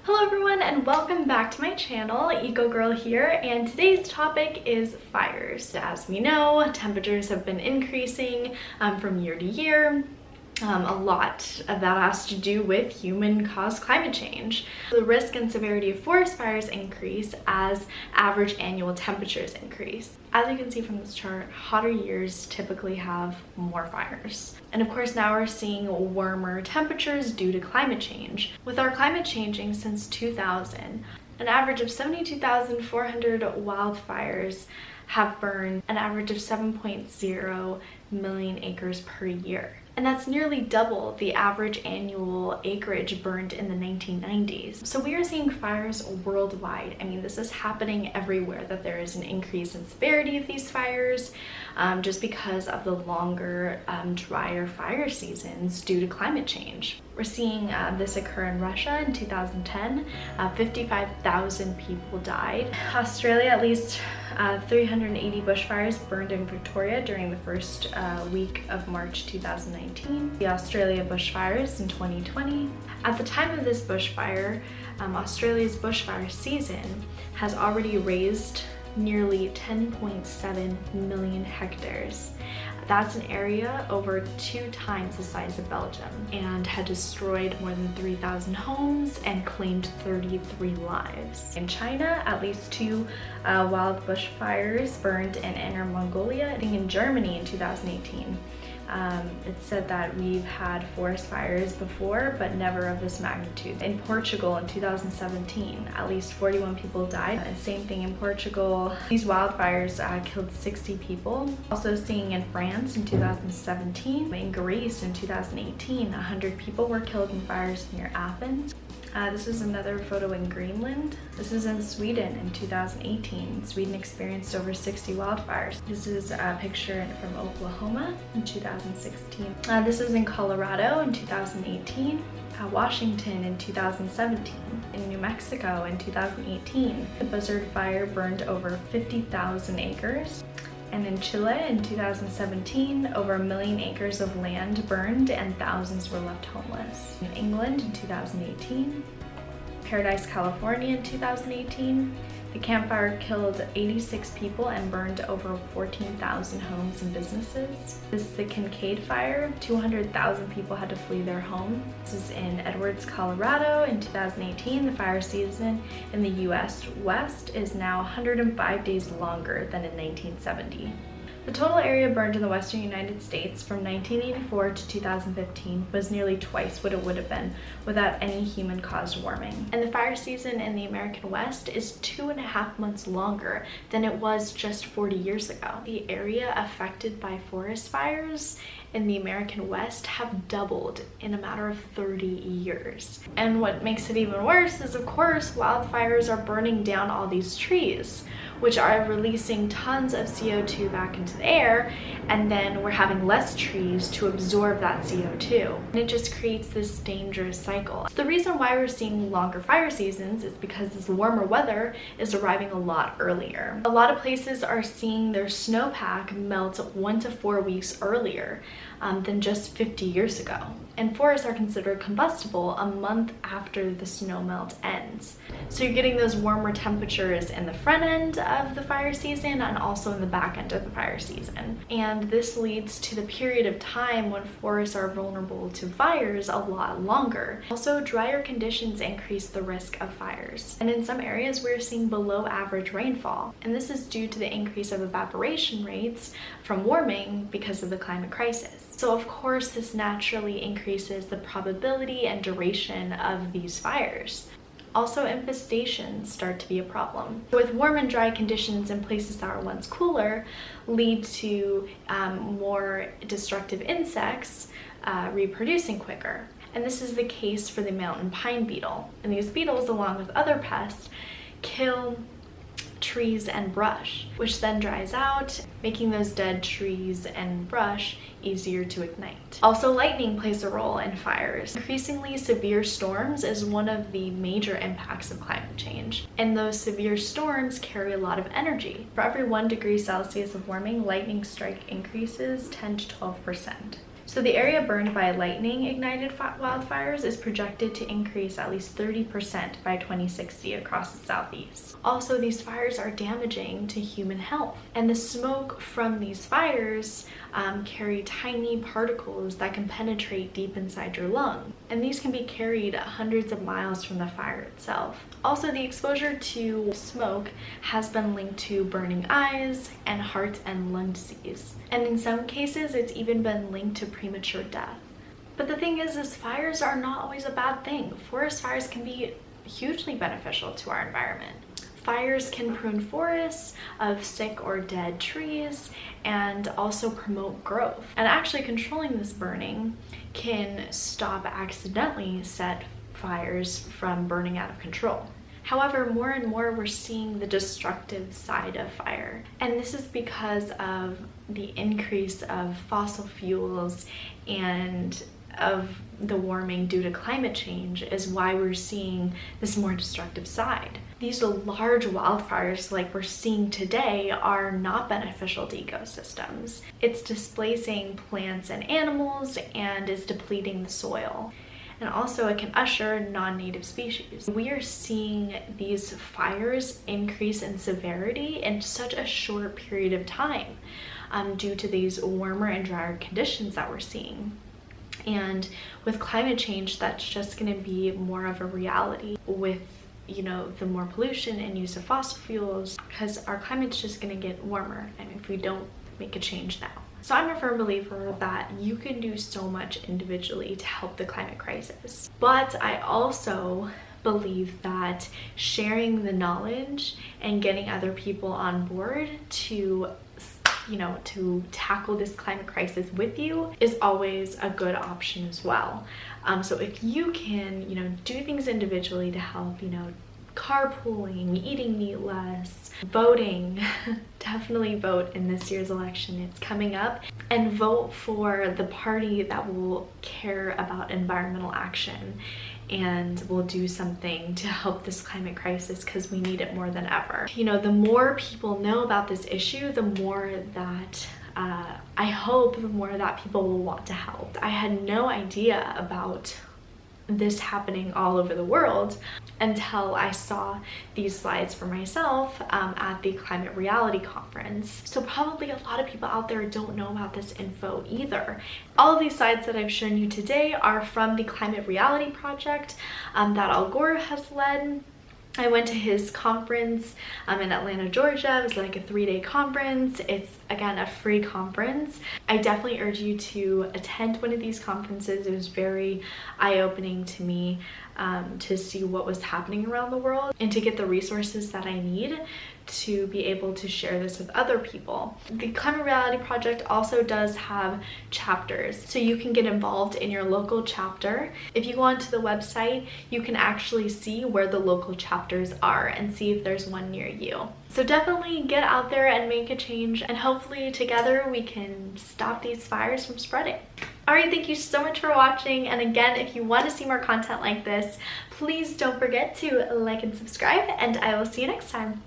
Hello everyone and welcome back to my channel. EcoGirl here, and today's topic is fires. As we know, temperatures have been increasing from year to year. A lot of that has to do with human-caused climate change. The risk and severity of forest fires increase as average annual temperatures increase. As you can see from this chart, hotter years typically have more fires. And of course now we're seeing warmer temperatures due to climate change. With our climate changing since 2000, an average of 72,400 wildfires have burned an average of 7.0 million acres per year. And that's nearly double the average annual acreage burned in the 1990s. So we are seeing fires worldwide. I mean, this is happening everywhere, that there is an increase in severity of these fires just because of the longer, drier fire seasons due to climate change. We're seeing this occur in Russia in 2010. 55,000 people died. Australia, at least 380 bushfires burned in Victoria during the first week of March 2019. The Australia bushfires in 2020. At the time of this bushfire, Australia's bushfire season has already razed nearly 10.7 million hectares. That's an area over 2 times the size of Belgium, and had destroyed more than 3,000 homes and claimed 33 lives. In China, at least 2 wild bushfires burned in Inner Mongolia. I think in Germany in 2018. It said that we've had forest fires before, but never of this magnitude. In Portugal in 2017, at least 41 people died. And same thing in Portugal. These wildfires killed 60 people. Also seeing in France in 2017. In Greece in 2018, 100 people were killed in fires near Athens. This is another photo in Greenland. This is in Sweden in 2018. Sweden experienced over 60 wildfires. This is a picture from Oklahoma in 2016. This is in Colorado in 2018. Washington in 2017. In New Mexico in 2018, the blizzard fire burned over 50,000 acres. And in Chile in 2017, over 1 million acres of land burned and thousands were left homeless. In England in 2018, Paradise, California in 2018, the campfire killed 86 people and burned over 14,000 homes and businesses. This is the Kincaid fire. 200,000 people had to flee their home. This is in Edwards, Colorado in 2018. The fire season in the US West is now 105 days longer than in 1970. The total area burned in the western United States from 1984 to 2015 was nearly twice what it would have been without any human-caused warming. And the fire season in the American West is 2.5 months longer than it was just 40 years ago. The area affected by forest fires in the American West have doubled in a matter of 30 years. And what makes it even worse is, of course, wildfires are burning down all these trees, which are releasing tons of CO2 back into the air, and then we're having less trees to absorb that CO2. And it just creates this dangerous cycle. So the reason why we're seeing longer fire seasons is because this warmer weather is arriving a lot earlier. A lot of places are seeing their snowpack melt 1 to 4 weeks earlier than just 50 years ago. And forests are considered combustible a month after the snow melt ends. So you're getting those warmer temperatures in the front end of the fire season and also in the back end of the fire season. And this leads to the period of time when forests are vulnerable to fires a lot longer. Also, drier conditions increase the risk of fires. And in some areas, we're seeing below average rainfall. And this is due to the increase of evaporation rates from warming because of the climate crisis. So of course, this naturally increases the probability and duration of these fires. Also, infestations start to be a problem. With warm and dry conditions in places that were once cooler lead to more destructive insects reproducing quicker. And this is the case for the mountain pine beetle. And these beetles, along with other pests, kill trees and brush, which then dries out, making those dead trees and brush easier to ignite. Also, lightning plays a role in fires. Increasingly severe storms is one of the major impacts of climate change, and those severe storms carry a lot of energy. For every 1 degree Celsius of warming, lightning strike increases 10 to 12%. So the area burned by lightning-ignited wildfires is projected to increase at least 30% by 2060 across the southeast. Also, these fires are damaging to human health, and the smoke from these fires carry tiny particles that can penetrate deep inside your lung, and these can be carried hundreds of miles from the fire itself. Also, the exposure to smoke has been linked to burning eyes and heart and lung disease, and in some cases it's even been linked to premature death. But the thing is fires are not always a bad thing. Forest fires can be hugely beneficial to our environment. Fires can prune forests of sick or dead trees and also promote growth. And actually controlling this burning can stop accidentally set fires from burning out of control. However, more and more we're seeing the destructive side of fire. And this is because of the increase of fossil fuels and of the warming due to climate change is why we're seeing this more destructive side. These large wildfires like we're seeing today are not beneficial to ecosystems. It's displacing plants and animals and is depleting the soil. And also it can usher non-native species. We are seeing these fires increase in severity in such a short period of time due to these warmer and drier conditions that we're seeing. And with climate change, that's just going to be more of a reality with, you know, the more pollution and use of fossil fuels, because our climate's just going to get warmer, and if we don't make a change now. So I'm a firm believer that you can do so much individually to help the climate crisis. But I also believe that sharing the knowledge and getting other people on board to tackle this climate crisis with you is always a good option as well. So if you can, do things individually to help, carpooling, eating meat less, voting, definitely vote in this year's election. It's coming up, and vote for the party that will care about environmental action and will do something to help this climate crisis, because we need it more than ever. The more people know about this issue, the more that I hope the more that people will want to help. I had no idea about this happening all over the world until I saw these slides for myself at the Climate Reality Conference. So probably a lot of people out there don't know about this info either. All of these slides that I've shown you today are from the Climate Reality Project that Al Gore has led. I went to his conference in Atlanta, Georgia. It was like a 3-day conference. It's, again, a free conference. I definitely urge you to attend one of these conferences. It was very eye-opening to me to see what was happening around the world and to get the resources that I need to be able to share this with other people. The Climate Reality Project also does have chapters, so you can get involved in your local chapter. If you go onto the website, you can actually see where the local chapters are and see if there's one near you. So definitely get out there and make a change, and hopefully together we can stop these fires from spreading. Alright, thank you so much for watching, and again, if you want to see more content like this, please don't forget to like and subscribe, and I will see you next time.